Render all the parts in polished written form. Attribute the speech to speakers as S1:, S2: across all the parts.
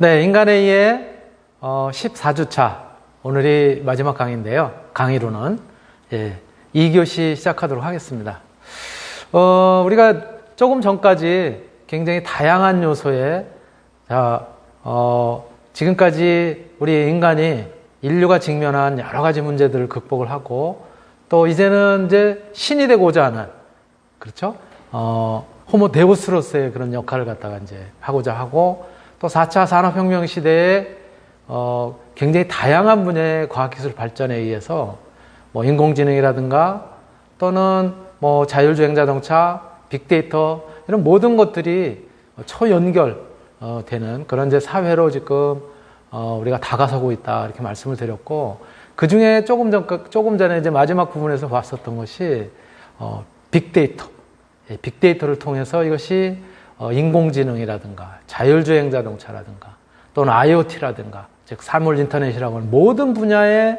S1: 네, 인간AI의 14주차 오늘이 마지막 강의인데요. 강의로는 2교시 시작하도록 하겠습니다. 우리가 조금 전까지 굉장히 다양한 요소에 지금까지 우리 인간이 인류가 직면한 여러 가지 문제들을 극복을 하고 또 이제는 이제 신이 되고자 하는, 그렇죠? 호모 데우스로서의 그런 역할을 갖다가 이제 하고자 하고 또 4차 산업혁명 시대에 굉장히 다양한 분야의 과학기술 발전에 의해서 뭐 인공지능이라든가 또는 뭐 자율주행 자동차, 빅데이터 이런 모든 것들이 초연결 되는 그런 이제 사회로 지금 우리가 다가서고 있다 이렇게 말씀을 드렸고, 그 중에 조금 전에 이제 마지막 부분에서 봤었던 것이 빅데이터, 빅데이터를 통해서 이것이 인공지능이라든가 자율주행 자동차라든가 또는 IoT라든가 즉 사물 인터넷이라고 하는 모든 분야의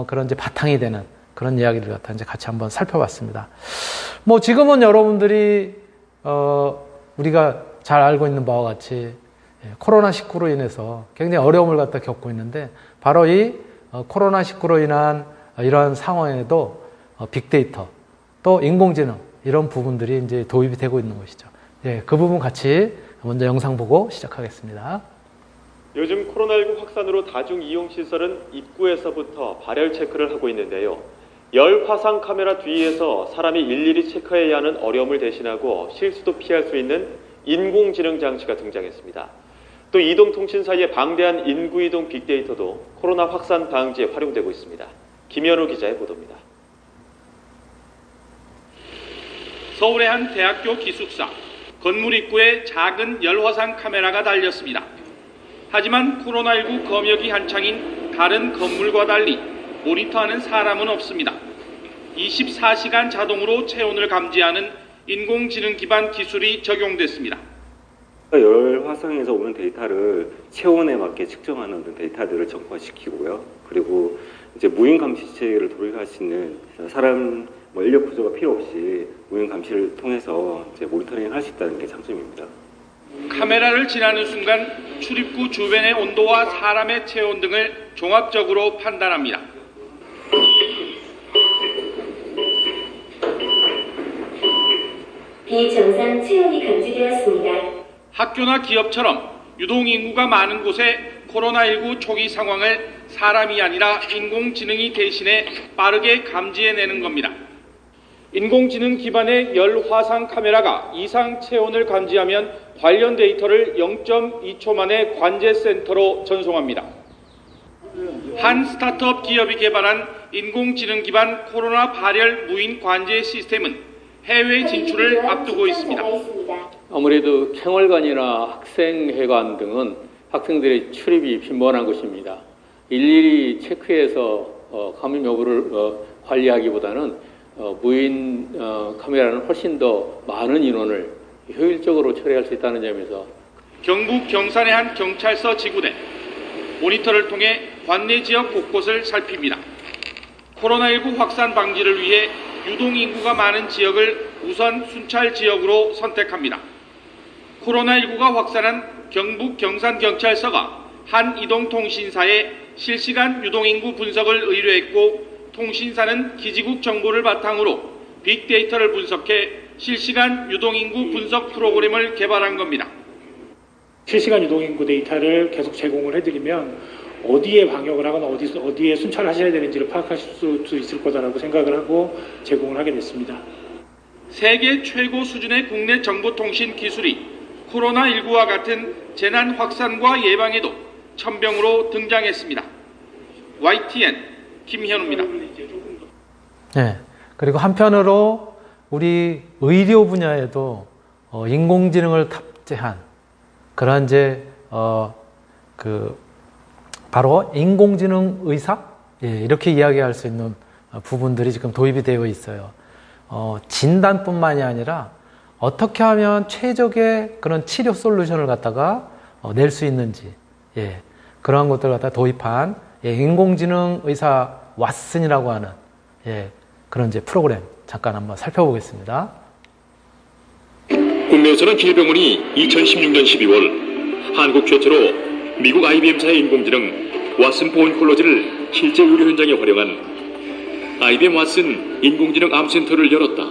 S1: 그런 이제 바탕이 되는 그런 이야기를 갖다 이제 같이 한번 살펴봤습니다. 뭐 지금은 여러분들이 우리가 잘 알고 있는 바와 같이 코로나19로 인해서 굉장히 어려움을 갖다 겪고 있는데, 바로 이 코로나19로 인한 이러한 상황에도 빅데이터 또 인공지능 이런 부분들이 이제 도입이 되고 있는 것이죠. 그 부분 같이 먼저 영상 보고 시작하겠습니다.
S2: 요즘 코로나19 확산으로 다중 이용 시설은 입구에서부터 발열 체크를 하고 있는데요. 열 화상 카메라 뒤에서 사람이 일일이 체크해야 하는 어려움을 대신하고 실수도 피할 수 있는 인공지능 장치가 등장했습니다. 또 이동통신 사이의 방대한 인구이동 빅데이터도 코로나 확산 방지에 활용되고 있습니다. 김현우 기자의 보도입니다.
S3: 서울의 한 대학교 기숙사, 건물 입구에 작은 열화상 카메라가 달렸습니다. 하지만 코로나19 검역이 한창인 다른 건물과 달리 모니터하는 사람은 없습니다. 24시간 자동으로 체온을 감지하는 인공지능 기반 기술이 적용됐습니다.
S4: 열 화상에서 오는 데이터를 체온에 맞게 측정하는 데이터들을 정화시키고요. 그리고 이제 무인 감시체를 도입할 수 있는 사람 인력 구조가 필요 없이 무인 감시를 통해서 이제 모니터링을 할 수 있다는 게 장점입니다.
S3: 카메라를 지나는 순간 출입구 주변의 온도와 사람의 체온 등을 종합적으로 판단합니다.
S5: 비정상 체온이 감지되었습니다.
S3: 학교나 기업처럼 유동인구가 많은 곳에 코로나19 초기 상황을 사람이 아니라 인공지능이 대신해 빠르게 감지해내는 겁니다. 인공지능 기반의 열화상 카메라가 이상 체온을 감지하면 관련 데이터를 0.2초 만에 관제센터로 전송합니다. 한 스타트업 기업이 개발한 인공지능 기반 코로나 발열 무인 관제 시스템은 해외 진출을 앞두고 있습니다.
S6: 아무래도 생활관이나 학생회관 등은 학생들의 출입이 빈번한 곳입니다. 일일이 체크해서 감염 여부를 관리하기보다는 무인 카메라는 훨씬 더 많은 인원을 효율적으로 처리할 수 있다는 점에서
S3: 경북 경산의 한 경찰서 지구대 모니터를 통해 관내 지역 곳곳을 살핍니다. 코로나19 확산 방지를 위해 유동인구가 많은 지역을 우선 순찰 지역으로 선택합니다. 코로나19가 확산한 경북 경산경찰서가 한 이동통신사에 실시간 유동인구 분석을 의뢰했고, 통신사는 기지국 정보를 바탕으로 빅데이터를 분석해 실시간 유동인구 분석 프로그램을 개발한 겁니다.
S7: 실시간 유동인구 데이터를 계속 제공을 해드리면 어디에 방역을 하거나 어디에 순찰을 하셔야 되는지를 파악하실 수 있을 거다라고 생각을 하고 제공을 하게 됐습니다.
S3: 세계 최고 수준의 국내 정보통신 기술이 코로나19와 같은 재난 확산과 예방에도 천병으로 등장했습니다. YTN 김현우입니다.
S1: 네. 그리고 한편으로 우리 의료 분야에도 인공지능을 탑재한 그런 이제 바로 인공지능 의사? 이렇게 이야기할 수 있는 부분들이 지금 도입이 되어 있어요. 진단뿐만이 아니라 어떻게 하면 최적의 그런 치료 솔루션을 갖다가 낼 수 있는지, 그러한 것들을 갖다 도입한 인공지능 의사 왓슨이라고 하는 그런 이제 프로그램 잠깐 한번 살펴보겠습니다.
S8: 국내에서는 질병원이 2016년 12월 한국 최초로 미국 IBM사의 인공지능 왓슨 보온 콜로지를 실제 의료 현장에 활용한 IBM 왓슨 인공지능 암센터를 열었다.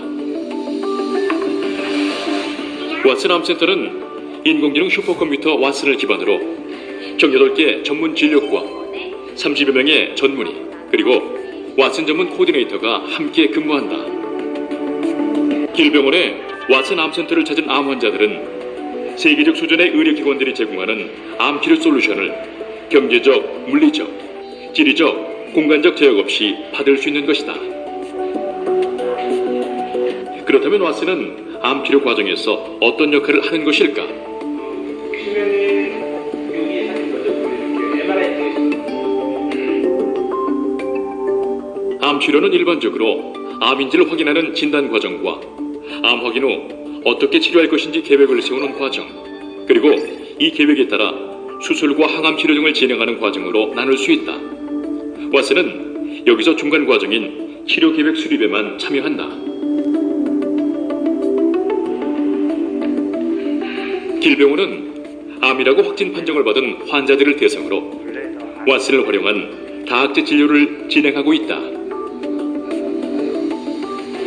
S8: 왓슨 암센터는 인공지능 슈퍼컴퓨터 왓슨을 기반으로 총 8개 전문 진료과, 30여 명의 전문의, 그리고 왓슨 전문 코디네이터가 함께 근무한다. 길병원의 왓슨 암센터를 찾은 암 환자들은 세계적 수준의 의료기관들이 제공하는 암치료 솔루션을 경제적, 물리적, 지리적, 공간적 제약 없이 받을 수 있는 것이다. 그렇다면 왓슨은 암치료 과정에서 어떤 역할을 하는 것일까? 암치료는 일반적으로 암인지를 확인하는 진단 과정과 암 확인 후 어떻게 치료할 것인지 계획을 세우는 과정, 그리고 이 계획에 따라 수술과 항암 치료 등을 진행하는 과정으로 나눌 수 있다. 왓슨은 여기서 중간 과정인 치료 계획 수립에만 참여한다. 길병원은 암이라고 확진 판정을 받은 환자들을 대상으로 왓슨을 활용한 다학제 진료를 진행하고 있다.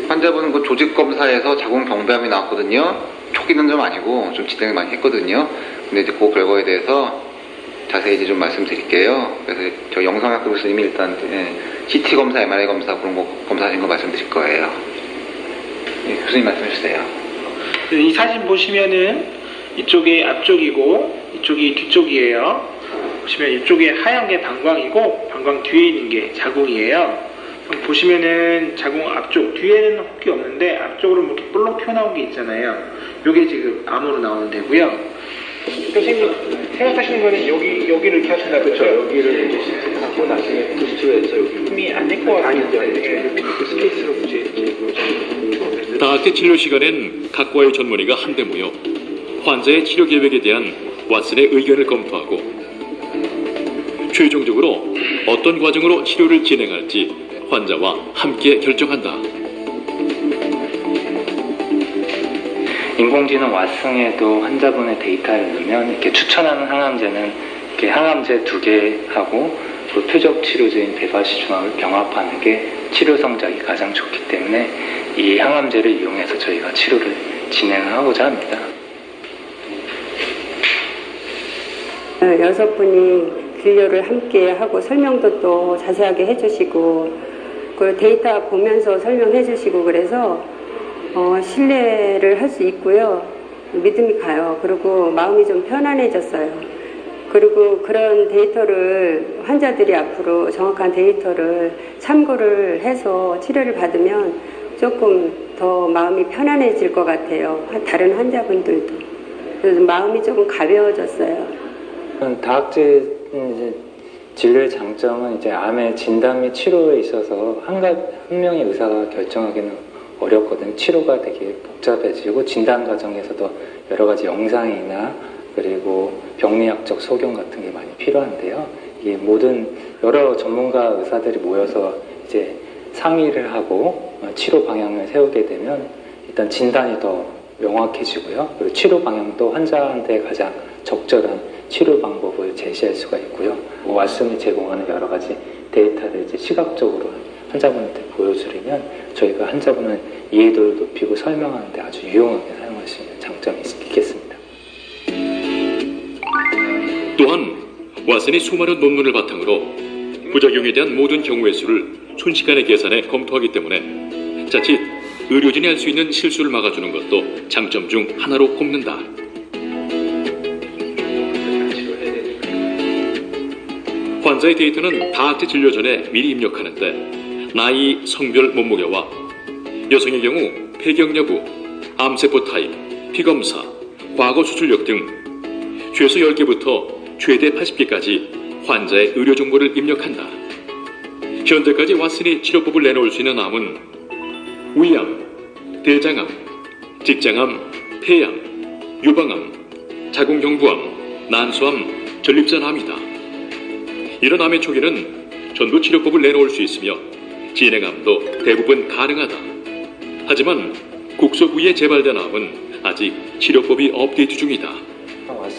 S9: 환자분은 그 조직 검사에서 자궁 경부암이 나왔거든요. 초기는 좀 아니고 좀 진행을 많이 했거든요. 근데 이제 그 결과에 대해서 자세히 이제 좀 말씀드릴게요. 그래서 저 영상학교 교수님이 일단 CT 검사, MRI 검사 그런 거 검사하신 거 말씀드릴 거예요. 교수님 말씀해 주세요.
S7: 이 사진 보시면은 이쪽이 앞쪽이고 이쪽이 뒤쪽이에요. 보시면 이쪽에 하얀 게 방광이고 방광 뒤에 있는 게 자궁이에요. 보시면은 자궁 앞쪽 뒤에는 혹이 없는데 앞쪽으로 이렇게 볼록 튀어나온 게 있잖아요. 요게 지금 암으로 나오는 데고요. 선생님 생각하시는 거는 여기를 이렇게 하신다 그렇죠? 여기를 이렇게 갖고 나중에 부스트에서 여기 힘이 안 될 거 같아요. 이렇게 스페이스로 굳이
S8: 다학제 진료 시간엔 각과의 전문의가 한데 모여 환자의 치료 계획에 대한 왓슨의 의견을 검토하고 최종적으로 어떤 과정으로 치료를 진행할지 환자와 함께 결정한다.
S10: 인공지능 왓슨에도 환자분의 데이터를 넣으면 이렇게 추천하는 항암제는 이렇게 항암제 2개 하고 그 표적 치료제인 베바시중학을 병합하는 게 치료 성적이 가장 좋기 때문에 이 항암제를 이용해서 저희가 치료를 진행하고자 합니다.
S11: 6분이 진료를 함께 하고 설명도 또 자세하게 해주시고 그 데이터 보면서 설명해 주시고 그래서 신뢰를 할 수 있고요. 믿음이 가요. 그리고 마음이 좀 편안해졌어요. 그리고 그런 데이터를 환자들이 앞으로 정확한 데이터를 참고를 해서 치료를 받으면 조금 더 마음이 편안해질 것 같아요. 다른 환자분들도. 그래서 마음이 조금 가벼워졌어요.
S10: 다학제 진료의 장점은 이제 암의 진단 및 치료에 있어서 한 명의 의사가 결정하기는 어렵거든요. 치료가 되게 복잡해지고 진단 과정에서도 여러 가지 영상이나 그리고 병리학적 소견 같은 게 많이 필요한데요. 이게 모든 여러 전문가 의사들이 모여서 이제 상의를 하고 치료 방향을 세우게 되면 일단 진단이 더 명확해지고요. 그리고 치료 방향도 환자한테 가장 적절한 치료 방법을 제시할 수가 있고요. 왓슨이 제공하는 여러 가지 데이터를 이제 시각적으로 환자분한테 보여주려면 저희가 환자분의 이해도를 높이고 설명하는데 아주 유용하게 사용할 수 있는 장점이 있겠습니다.
S8: 또한 왓슨이 수많은 논문을 바탕으로 부작용에 대한 모든 경우의 수를 순식간에 계산해 검토하기 때문에 자칫 의료진이 할 수 있는 실수를 막아주는 것도 장점 중 하나로 꼽는다. 환자의 데이터는 다학제 진료 전에 미리 입력하는데 나이, 성별, 몸무게와 여성의 경우 폐경 여부, 암세포 타입, 피검사, 과거 수술력 등 최소 10개부터 최대 80개까지 환자의 의료 정보를 입력한다. 현재까지 왓슨이 치료법을 내놓을 수 있는 암은 위암, 대장암, 직장암, 폐암, 유방암, 자궁경부암, 난소암, 전립선암이다. 이런 암의 초기는 전부 치료법을 내놓을 수 있으며 진행암도 대부분 가능하다. 하지만 국소 부위에 재발된 암은 아직 치료법이 업데이트 중이다.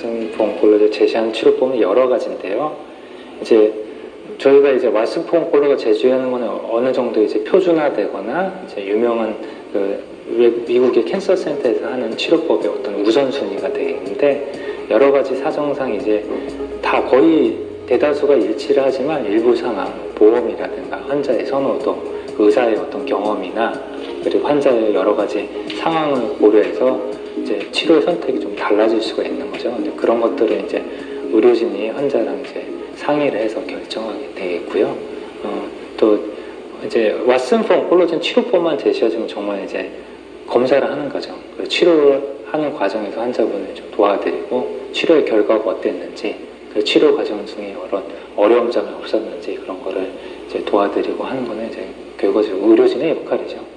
S10: 왓슨 포 온콜로지가 제시하는 치료법은 여러 가지인데요. 이제 저희가 이제 왓슨 포 온콜로지가 제시하는 거는 어느 정도 이제 표준화되거나 이제 유명한 미국의 캔서 센터에서 하는 치료법의 어떤 우선순위가 되어 있는데, 여러 가지 사정상 이제 다 거의 대다수가 일치를 하지만 일부 상황, 보험이라든가 환자의 선호도, 의사의 어떤 경험이나 그리고 환자의 여러 가지 상황을 고려해서 이제 치료의 선택이 좀 달라질 수가 있는 거죠. 근데 그런 것들은 이제 의료진이 환자랑 이제 상의를 해서 결정하게 되어 있고요. 또 이제 왓슨 포 온콜로지는 치료법만 제시하시면 정말 이제 검사를 하는 거죠. 그 치료를 하는 과정에서 환자분을 좀 도와드리고 치료의 결과가 어땠는지, 그 치료 과정 중에 여러 어려움 점이 없었는지 그런 거를 이제 도와드리고 하는 거는 이제 결과적으로 의료진의 역할이죠.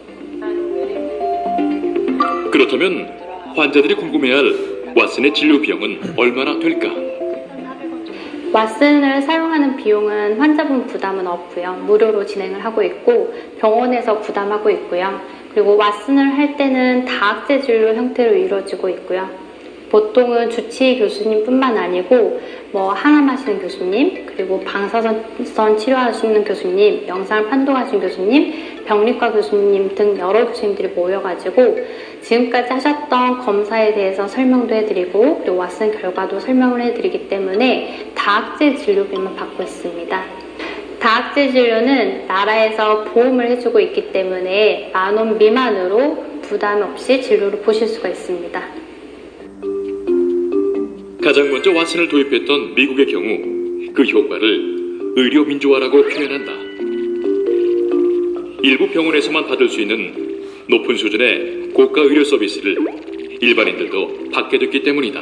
S8: 그렇다면 환자들이 궁금해할 왓슨의 진료 비용은 얼마나 될까?
S12: 왓슨을 사용하는 비용은 환자분 부담은 없고요. 무료로 진행을 하고 있고 병원에서 부담하고 있고요. 그리고 왓슨을 할 때는 다학제 진료 형태로 이루어지고 있고요. 보통은 주치의 교수님뿐만 아니고 항암 하시는 교수님, 그리고 방사선 치료하시는 교수님, 영상을 판독하시는 교수님, 병리과 교수님 등 여러 교수님들이 모여가지고 지금까지 하셨던 검사에 대해서 설명도 해드리고 그리고 왓슨 결과도 설명을 해드리기 때문에 다학제 진료비만 받고 있습니다. 다학제 진료는 나라에서 보험을 해주고 있기 때문에 10,000원 미만으로 부담 없이 진료를 보실 수가 있습니다.
S8: 가장 먼저 왓슨을 도입했던 미국의 경우 그 효과를 의료 민주화라고 표현한다. 일부 병원에서만 받을 수 있는 높은 수준의 고가 의료 서비스를 일반인들도 받게 됐기 때문이다.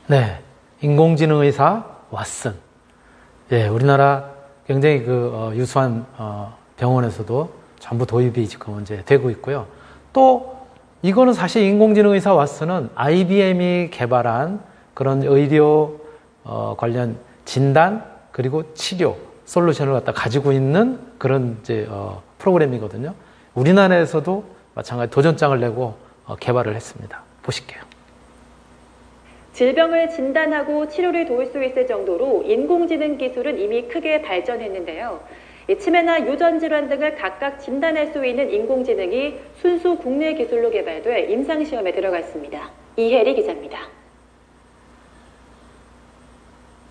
S1: 네, 인공지능 의사 왓슨. 예, 우리나라 굉장히 유수한 병원에서도 전부 도입이 지금 이제 되고 있고요. 또 이거는 사실 인공지능 의사 왓슨은 IBM이 개발한 그런 의료 관련 진단 그리고 치료 솔루션을 갖다 가지고 있는 그런 이제 프로그램이거든요. 우리나라에서도 마찬가지 도전장을 내고 개발을 했습니다. 보실게요.
S13: 질병을 진단하고 치료를 도울 수 있을 정도로 인공지능 기술은 이미 크게 발전했는데요. 치매나 유전 질환 등을 각각 진단할 수 있는 인공지능이 순수 국내 기술로 개발돼 임상시험에 들어갔습니다. 이혜리 기자입니다.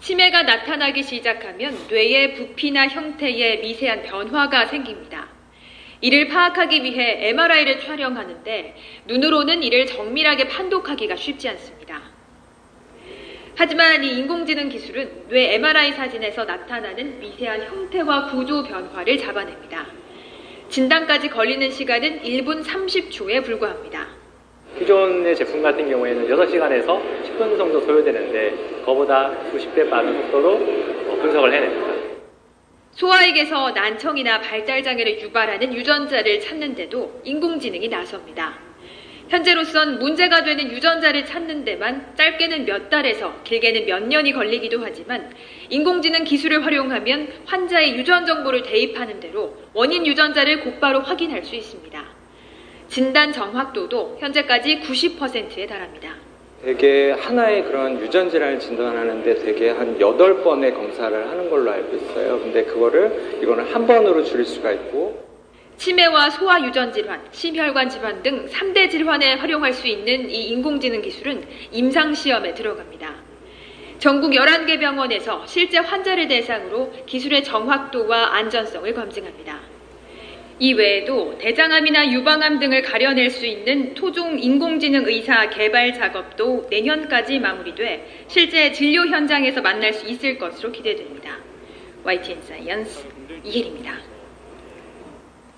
S14: 치매가 나타나기 시작하면 뇌의 부피나 형태에 미세한 변화가 생깁니다. 이를 파악하기 위해 MRI를 촬영하는데 눈으로는 이를 정밀하게 판독하기가 쉽지 않습니다. 하지만 이 인공지능 기술은 뇌 MRI 사진에서 나타나는 미세한 형태와 구조 변화를 잡아냅니다. 진단까지 걸리는 시간은 1분 30초에 불과합니다.
S15: 기존의 제품 같은 경우에는 6시간에서 10분 정도 소요되는데 그거보다 수십 배 빠른 속도로 분석을 해냅니다.
S14: 소아에게서 난청이나 발달장애를 유발하는 유전자를 찾는데도 인공지능이 나섭니다. 현재로선 문제가 되는 유전자를 찾는 데만 짧게는 몇 달에서 길게는 몇 년이 걸리기도 하지만 인공지능 기술을 활용하면 환자의 유전 정보를 대입하는 대로 원인 유전자를 곧바로 확인할 수 있습니다. 진단 정확도도 현재까지 90%에 달합니다.
S16: 대개 하나의 그런 유전 질환을 진단하는데 대개 한 8번의 검사를 하는 걸로 알고 있어요. 근데 이거는 한 번으로 줄일 수가 있고,
S14: 치매와 소아 유전 질환, 심혈관 질환 등 3대 질환에 활용할 수 있는 이 인공지능 기술은 임상시험에 들어갑니다. 전국 11개 병원에서 실제 환자를 대상으로 기술의 정확도와 안전성을 검증합니다. 이 외에도 대장암이나 유방암 등을 가려낼 수 있는 토종 인공지능 의사 개발 작업도 내년까지 마무리돼 실제 진료 현장에서 만날 수 있을 것으로 기대됩니다. YTN 사이언스 이혜리입니다.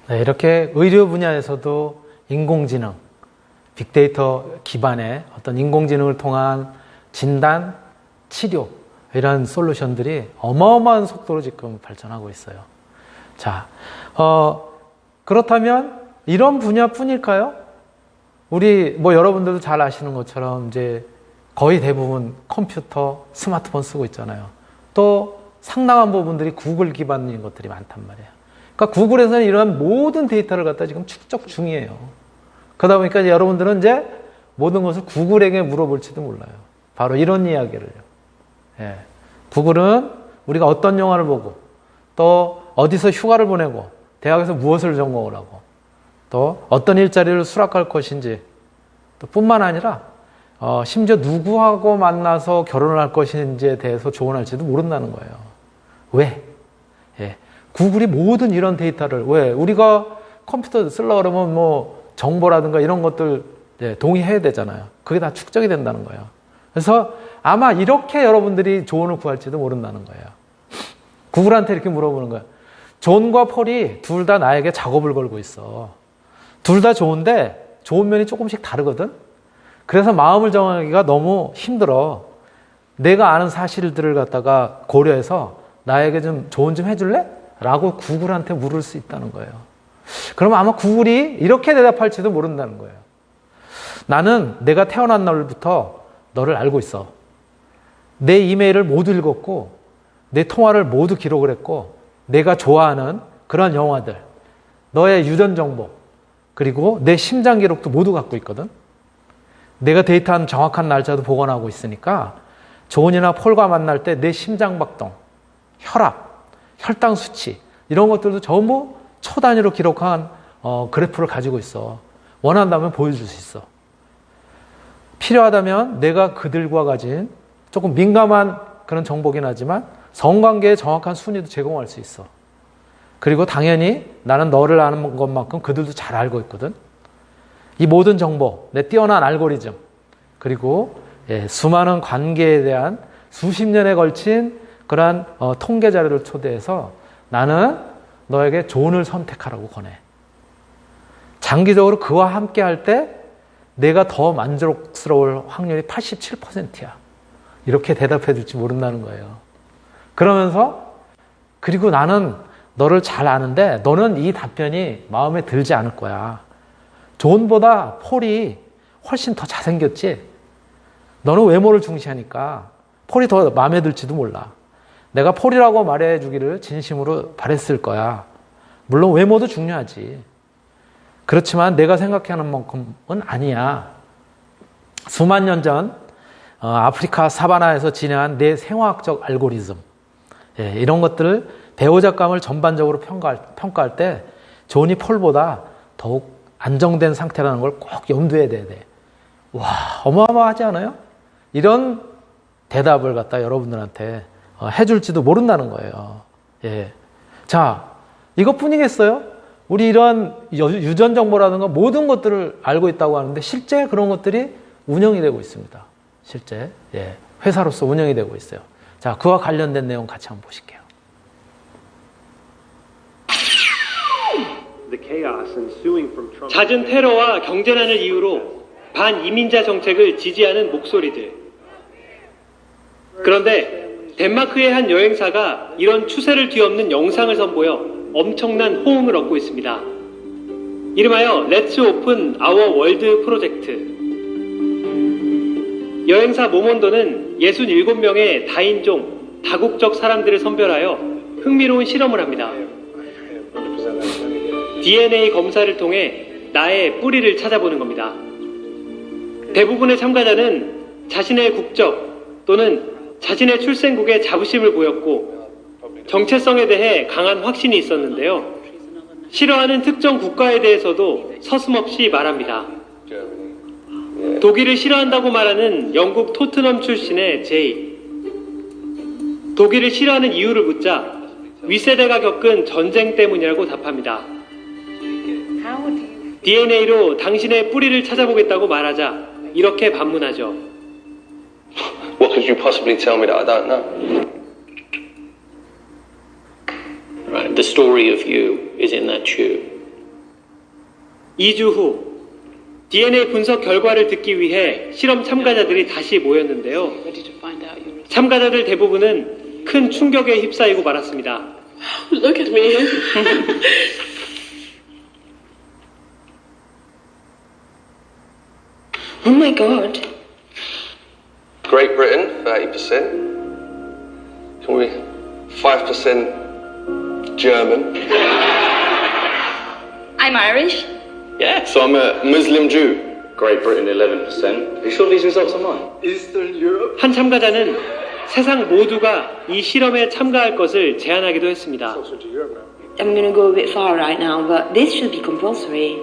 S1: 네, 이렇게 의료 분야에서도 인공지능, 빅데이터 기반의 어떤 인공지능을 통한 진단, 치료 이런 솔루션들이 어마어마한 속도로 지금 발전하고 있어요. 자, 그렇다면 이런 분야뿐일까요? 우리 여러분들도 잘 아시는 것처럼 이제 거의 대부분 컴퓨터, 스마트폰 쓰고 있잖아요. 또 상당한 부분들이 구글 기반인 것들이 많단 말이에요. 그러니까 구글에서는 이러한 모든 데이터를 갖다 지금 축적 중이에요. 그러다 보니까 이제 여러분들은 이제 모든 것을 구글에게 물어볼지도 몰라요. 바로 이런 이야기를요. 예. 구글은 우리가 어떤 영화를 보고 또 어디서 휴가를 보내고 대학에서 무엇을 전공을 하고 또 어떤 일자리를 수락할 것인지 또 뿐만 아니라 심지어 누구하고 만나서 결혼을 할 것인지에 대해서 조언할지도 모른다는 거예요. 왜? 예. 구글이 모든 이런 데이터를 왜? 우리가 컴퓨터 쓰려고 그러면 뭐 정보라든가 이런 것들 동의해야 되잖아요. 그게 다 축적이 된다는 거예요. 그래서 아마 이렇게 여러분들이 조언을 구할지도 모른다는 거예요. 구글한테 이렇게 물어보는 거예요. 존과 폴이 둘 다 나에게 작업을 걸고 있어. 둘 다 좋은데 좋은 면이 조금씩 다르거든. 그래서 마음을 정하기가 너무 힘들어. 내가 아는 사실들을 갖다가 고려해서 나에게 좀 조언 좀 해줄래? 라고 구글한테 물을 수 있다는 거예요. 그러면 아마 구글이 이렇게 대답할지도 모른다는 거예요. 나는 내가 태어난 날부터 너를 알고 있어. 내 이메일을 모두 읽었고 내 통화를 모두 기록을 했고 내가 좋아하는 그런 영화들, 너의 유전 정보, 그리고 내 심장 기록도 모두 갖고 있거든. 내가 데이트한 정확한 날짜도 보관하고 있으니까 존이나 폴과 만날 때 내 심장 박동, 혈압, 혈당 수치 이런 것들도 전부 초 단위로 기록한 그래프를 가지고 있어. 원한다면 보여줄 수 있어. 필요하다면 내가 그들과 가진 조금 민감한 그런 정보긴 하지만 성관계의 정확한 순위도 제공할 수 있어. 그리고 당연히 나는 너를 아는 것만큼 그들도 잘 알고 있거든. 이 모든 정보, 내 뛰어난 알고리즘, 그리고 수많은 관계에 대한 수십 년에 걸친 그러한 통계 자료를 초대해서 나는 너에게 존을 선택하라고 권해. 장기적으로 그와 함께 할 때 내가 더 만족스러울 확률이 87%야. 이렇게 대답해 줄지 모른다는 거예요. 그러면서 그리고 나는 너를 잘 아는데 너는 이 답변이 마음에 들지 않을 거야. 존보다 폴이 훨씬 더 잘생겼지? 너는 외모를 중시하니까 폴이 더 마음에 들지도 몰라. 내가 폴이라고 말해 주기를 진심으로 바랬을 거야. 물론 외모도 중요하지. 그렇지만 내가 생각하는 만큼은 아니야. 수만 년 전 아프리카 사바나에서 진행한 내 생화학적 알고리즘, 이런 것들을 배우자감을 전반적으로 평가할 때 존이 폴보다 더욱 안정된 상태라는 걸 꼭 염두에 둬야 돼. 와, 어마어마하지 않아요? 이런 대답을 갖다 여러분들한테 해줄지도 모른다는 거예요. 예. 자, 이것뿐이겠어요? 우리 이런 유전 정보라든가 모든 것들을 알고 있다고 하는데 실제 그런 것들이 운영이 되고 있습니다. 실제 회사로서 운영이 되고 있어요. 자, 그와 관련된 내용 같이 한번 보실게요.
S17: 잦은 테러와 경제난을 이유로 반이민자 정책을 지지하는 목소리들. 그런데 덴마크의 한 여행사가 이런 추세를 뒤엎는 영상을 선보여 엄청난 호응을 얻고 있습니다. 이름하여 Let's Open Our World 프로젝트. 여행사 모몬도는 67명의 다인종, 다국적 사람들을 선별하여 흥미로운 실험을 합니다. DNA 검사를 통해 나의 뿌리를 찾아보는 겁니다. 대부분의 참가자는 자신의 국적 또는 자신의 출생국에 자부심을 보였고 정체성에 대해 강한 확신이 있었는데요. 싫어하는 특정 국가에 대해서도 서슴없이 말합니다. 독일을 싫어한다고 말하는 영국 토트넘 출신의 제이. 독일을 싫어하는 이유를 묻자 윗세대가 겪은 전쟁 때문이라고 답합니다. DNA로 당신의 뿌리를 찾아보겠다고 말하자 이렇게 반문하죠.
S18: What could you possibly tell me that I don't know? Right, the story of you is in that tube.
S17: 2주 후 DNA 분석 결과를 듣기 위해 실험 참가자들이 다시 모였는데요. 참가자들 대부분은 큰 충격에 휩싸이고 말았습니다.
S19: Look at me. Oh my God.
S18: Great Britain, 30%. Can we 5% German?
S19: I'm Irish.
S18: Yeah, so I'm a Muslim Jew. Great Britain 11%. Are you sure these results are mine? Eastern Europe?
S17: 한 참가자는 세상 모두가 이 실험에 참가할 것을 제안하기도 했습니다.
S19: I'm going to go a bit far right now, but this should be compulsory.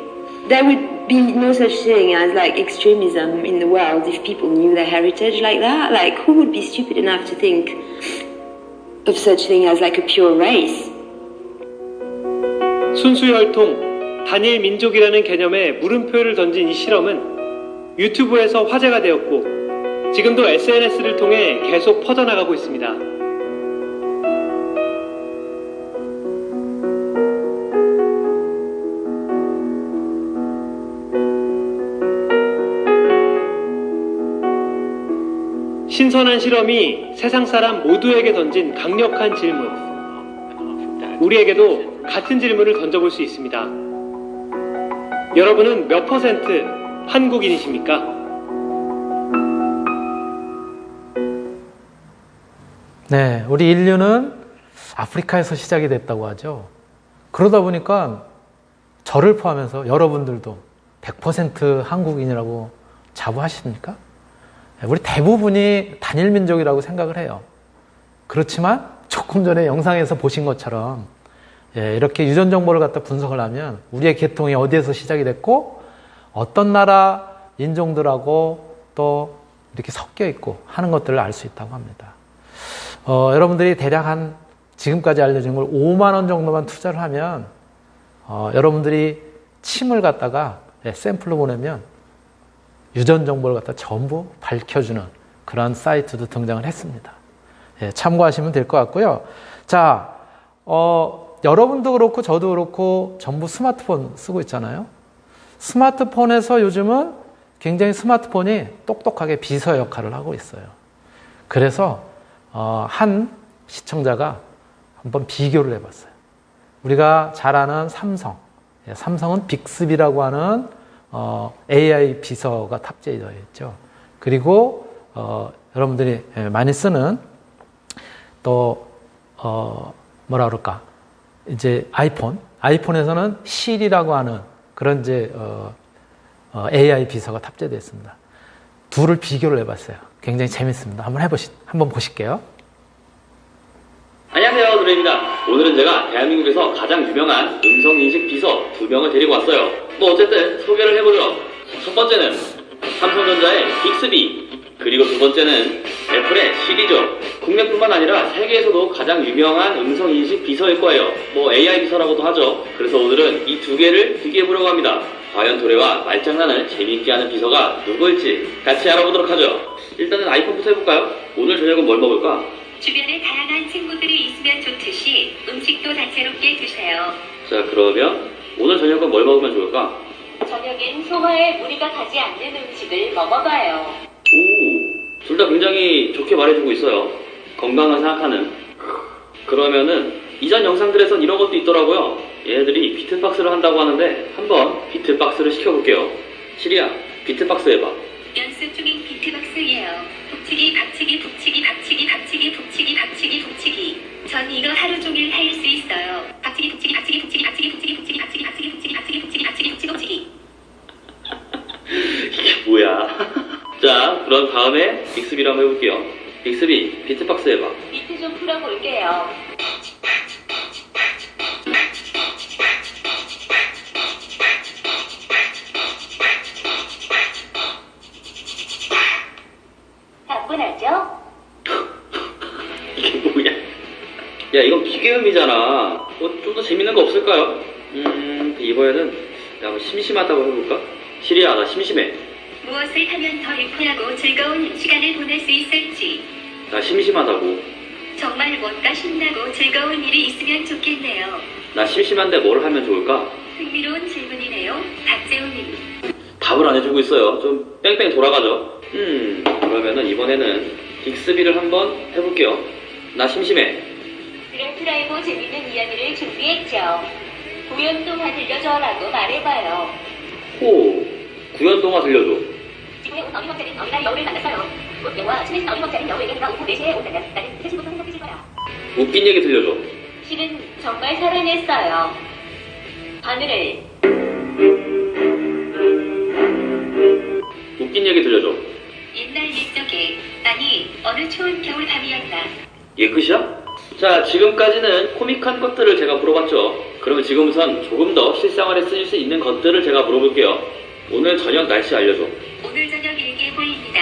S19: There would be no such thing as like extremism in the world if people knew their heritage like that. Like, who would be stupid enough to think of such thing as like a pure race?
S17: 순수혈통, 단일 민족이라는 개념에 물음표를 던진 이 실험은 유튜브에서 화제가 되었고 지금도 SNS를 통해 계속 퍼져나가고 있습니다. 신선한 실험이 세상 사람 모두에게 던진 강력한 질문. 우리에게도 같은 질문을 던져볼 수 있습니다. 여러분은 몇 퍼센트 한국인이십니까?
S1: 네, 우리 인류는 아프리카에서 시작이 됐다고 하죠. 그러다 보니까 저를 포함해서 여러분들도 100% 한국인이라고 자부하십니까? 우리 대부분이 단일민족이라고 생각을 해요. 그렇지만 조금 전에 영상에서 보신 것처럼 이렇게 유전 정보를 갖다 분석을 하면 우리의 계통이 어디에서 시작이 됐고 어떤 나라 인종들하고 또 이렇게 섞여 있고 하는 것들을 알 수 있다고 합니다. 여러분들이 대략 한 지금까지 알려진 걸 5만 원 정도만 투자를 하면 여러분들이 침을 갖다가 샘플로 보내면 유전 정보를 갖다 전부 밝혀주는 그런 사이트도 등장을 했습니다. 참고하시면 될 것 같고요. 자, 여러분도 그렇고 저도 그렇고 전부 스마트폰 쓰고 있잖아요. 스마트폰에서 요즘은 굉장히 스마트폰이 똑똑하게 비서 역할을 하고 있어요. 그래서 한 시청자가 한번 비교를 해봤어요. 우리가 잘 아는 삼성. 삼성은 빅스비라고 하는 AI 비서가 탑재되어 있죠. 그리고 여러분들이 많이 쓰는 또 뭐라 그럴까 이제 아이폰에서는 시리라고 하는 그런 이제 AI 비서가 탑재되어 있습니다. 둘을 비교를 해봤어요. 굉장히 재밌습니다. 한번 보실게요.
S20: 안녕하세요, 노래입니다. 오늘은 제가 대한민국에서 가장 유명한 음성인식 비서 2명을 데리고 왔어요. 어쨌든 소개를 해보죠. 첫 번째는 삼성전자의 빅스비, 그리고 두 번째는 애플의 시리죠. 국내뿐만 아니라 세계에서도 가장 유명한 음성인식 비서일 거예요. AI 비서라고도 하죠. 그래서 오늘은 이 두 개를 비교해보려고 합니다. 과연 도래와 말장난을 재미있게 하는 비서가 누구일지 같이 알아보도록 하죠. 일단은 아이폰부터 해볼까요? 오늘 저녁은 뭘 먹을까?
S5: 주변에 다양한 친구들이 있으면 좋듯이 음식도 다채롭게 드세요.
S20: 자, 그러면 오늘 저녁은 뭘 먹으면 좋을까?
S5: 저녁엔 소화에 무리가 가지 않는 음식을 먹어봐요.
S20: 오, 둘 다 굉장히 좋게 말해주고 있어요. 건강을 생각하는. 그러면은 이전 영상들에선 이런 것도 있더라고요. 얘네들이 비트박스를 한다고 하는데 한번 비트박스를 시켜볼게요. 시리야, 비트박스 해봐.
S5: 연습 중인 비트박스예요. 북치기, 박치기, 북치기, 박치기, 박치기, 북치기, 박치기, 북치기. 전 이거 하루 종일 할 수 있어요. 박치기, 북치기, 박치기, 북치기, 박치기, 북치기, 북치기, 박치기, 박치기, 북치기, 박치기, 북치기, 박치기, 북치기, 북치기.
S20: 이게 뭐야? 자, 그럼 다음에 빅스비를 한번 해볼게요. 빅스비, 비트박스 해봐.
S5: 비트 좀 풀어볼게요. 가뿐하죠?
S20: 이게 뭐야? 야, 이건 비계음이잖아. 좀 더 재밌는 거 없을까요? 이번에는 한번 심심하다고 해볼까? 시리야, 나 심심해.
S5: 무엇을 하면 더 유쾌하고 즐거운 시간을 보낼 수 있을지.
S20: 나 심심하다고.
S5: 정말 뭔가 신나고 즐거운 일이 있으면 좋겠네요.
S20: 나 심심한데 뭘 하면 좋을까?
S5: 흥미로운 질문이네요, 박재훈님.
S20: 답을 안 해주고 있어요. 좀 뺑뺑 돌아가죠. 그러면은 이번에는 빅스비를 한번 해볼게요. 나 심심해.
S5: 그래프라이브 재밌는 이야기를 준비했죠. 구연동화 들려줘라고 말해봐요.
S20: 오, 구연동화 들려줘.
S5: 지구의 온 어린 왕자는 어느 날 여우를 만났어요. 꽃병과 친해진 어린 왕자는 여우에게 오후 4시에 온다면 나는 세시부터 행복해질 거야.
S20: 웃긴 얘기 들려줘.
S5: 실은 정말 사랑했어요. 하늘을
S20: 이게 끝이야? 자, 지금까지는 코믹한 것들을 제가 물어봤죠. 그러면 지금부선 조금 더 실생활에 쓰일 수 있는 것들을 제가 물어볼게요. 오늘 저녁 날씨 알려줘.
S5: 오늘 저녁 일기예보입니다.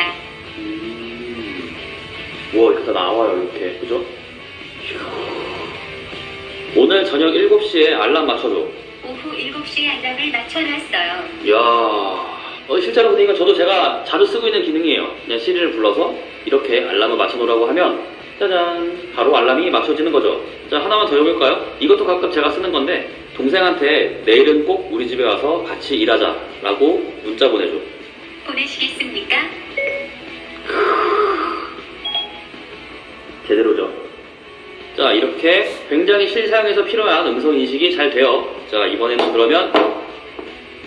S20: 와, 이거 다 나와요, 이렇게. 그죠? 오늘 저녁 7시에 알람 맞춰줘.
S5: 오후 7시에 알람을 맞춰놨어요.
S20: 이야, 실제로 보니까 저도 제가 자주 쓰고 있는 기능이에요. 그냥 시리를 불러서 이렇게 알람을 맞춰놓으라고 하면 짜잔, 바로 알람이 맞춰지는 거죠. 자, 하나만 더 해볼까요? 이것도 가끔 제가 쓰는 건데 동생한테 내일은 꼭 우리 집에 와서 같이 일하자 라고 문자 보내줘.
S5: 보내시겠습니까?
S20: 제대로죠. 자, 이렇게 굉장히 실사용에서 필요한 음성인식이 잘 돼요. 자, 이번에는 그러면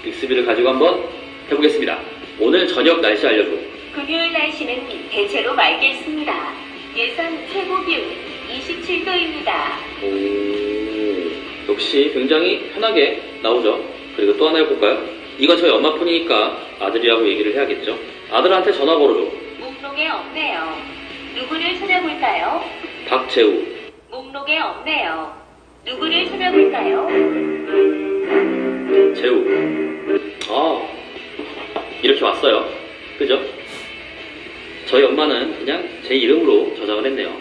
S20: 빅스비를 가지고 한번 해보겠습니다. 오늘 저녁 날씨 알려줘.
S5: 금요일 날씨는 대체로 맑겠습니다. 예상 최고 기온 27도입니다.
S20: 오, 역시 굉장히 편하게 나오죠. 그리고 또 하나 해볼까요? 이건 저희 엄마 폰이니까 아들이라고 얘기를 해야겠죠. 아들한테 전화번호 줘.
S5: 목록에 없네요. 누구를 찾아볼까요?
S20: 박재우.
S5: 목록에 없네요. 누구를 찾아볼까요?
S20: 재우. 이렇게 왔어요. 그죠? 저희 엄마는 그냥 제 이름으로 저장을 했네요.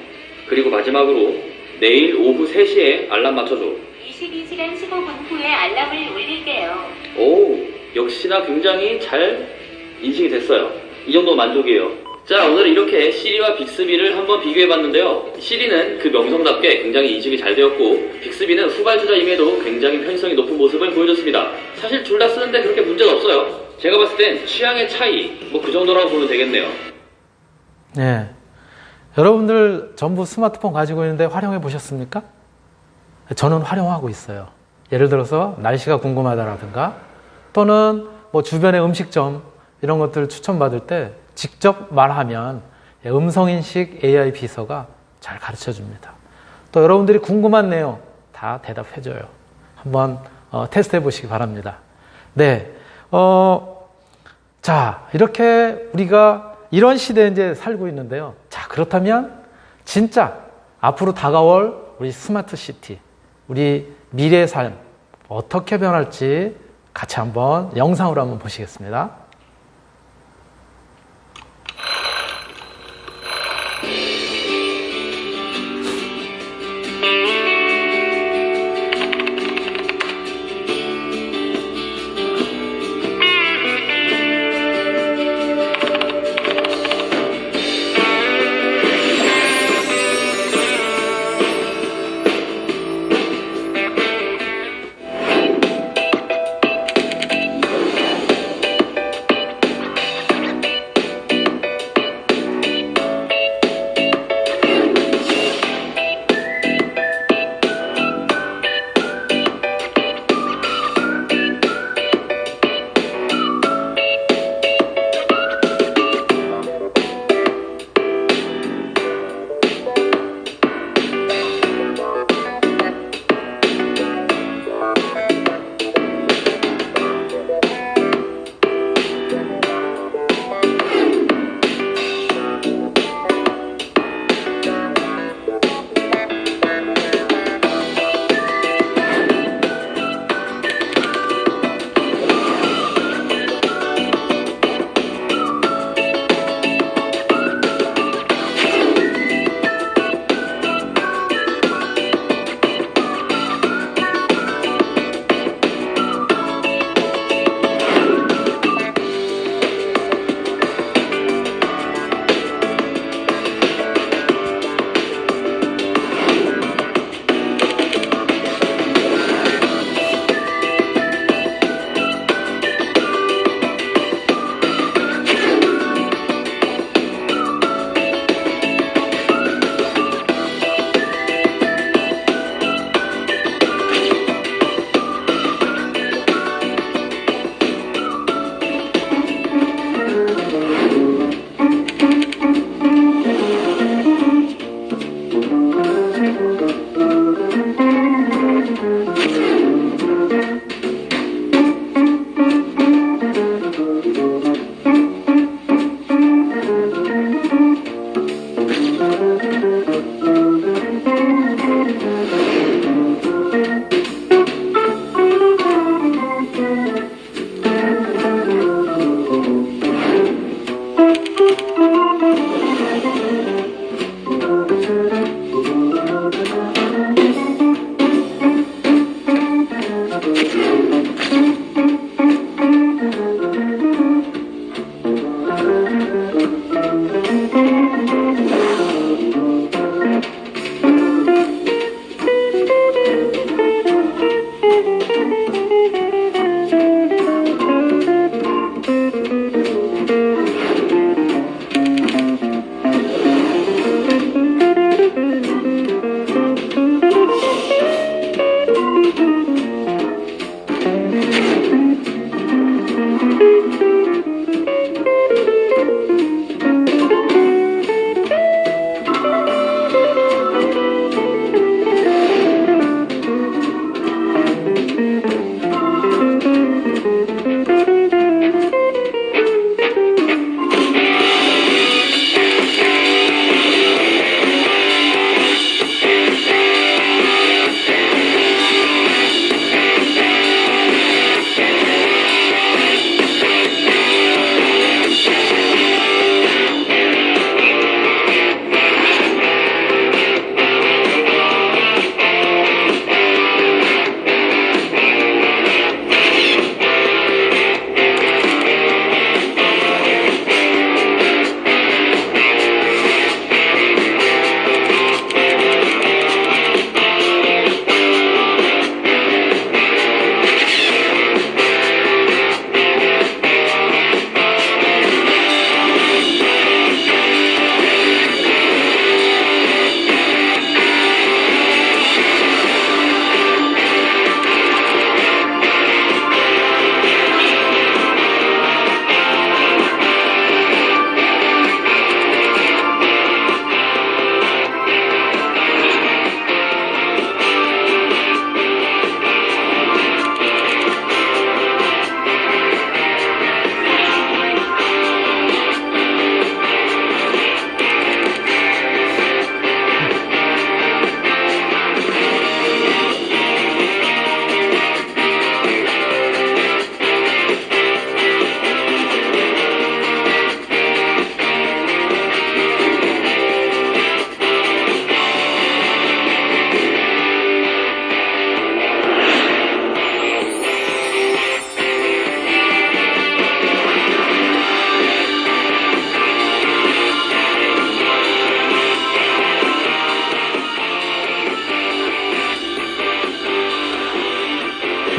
S20: 그리고 마지막으로 내일 오후 3시에 알람 맞춰줘.
S5: 22시간 15분 후에 알람을 올릴게요.
S20: 오, 역시나 굉장히 잘 인식이 됐어요. 이 정도 만족이에요. 자, 오늘은 이렇게 시리와 빅스비를 한번 비교해봤는데요. 시리는 그 명성답게 굉장히 인식이 잘 되었고 빅스비는 후발주자임에도 굉장히 편의성이 높은 모습을 보여줬습니다. 사실 둘 다 쓰는데 그렇게 문제는 없어요. 제가 봤을 땐 취향의 차이, 뭐 그 정도라고 보면 되겠네요.
S1: 네. 여러분들 전부 스마트폰 가지고 있는데 활용해 보셨습니까? 저는 활용하고 있어요. 예를 들어서 날씨가 궁금하다라든가 또는 뭐 주변의 음식점 이런 것들 추천받을 때 직접 말하면 음성인식 AI 비서가 잘 가르쳐 줍니다. 또 여러분들이 궁금한 내용 다 대답해 줘요. 한번 테스트 해 보시기 바랍니다. 네. 자, 이렇게 우리가 이런 시대에 이제 살고 있는데요. 자, 그렇다면 진짜 앞으로 다가올 우리 스마트 시티, 우리 미래의 삶 어떻게 변할지 같이 한번 영상으로 한번 보시겠습니다.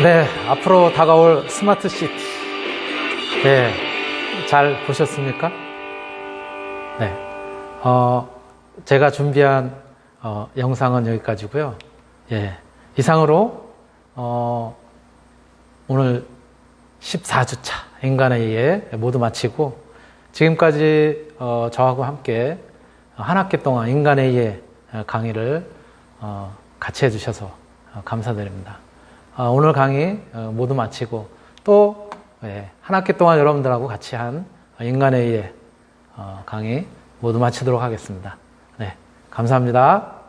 S1: 네, 앞으로 다가올 스마트 시티. 네, 잘 보셨습니까? 네, 제가 준비한 영상은 여기까지고요. 예, 이상으로 오늘 14주차 인간의 이해 모두 마치고 지금까지 저하고 함께 한 학기 동안 인간의 이해 강의를 같이 해주셔서 감사드립니다. 오늘 강의 모두 마치고 또 한 학기 동안 여러분들하고 같이 한 인간의 이해 강의 모두 마치도록 하겠습니다. 네, 감사합니다.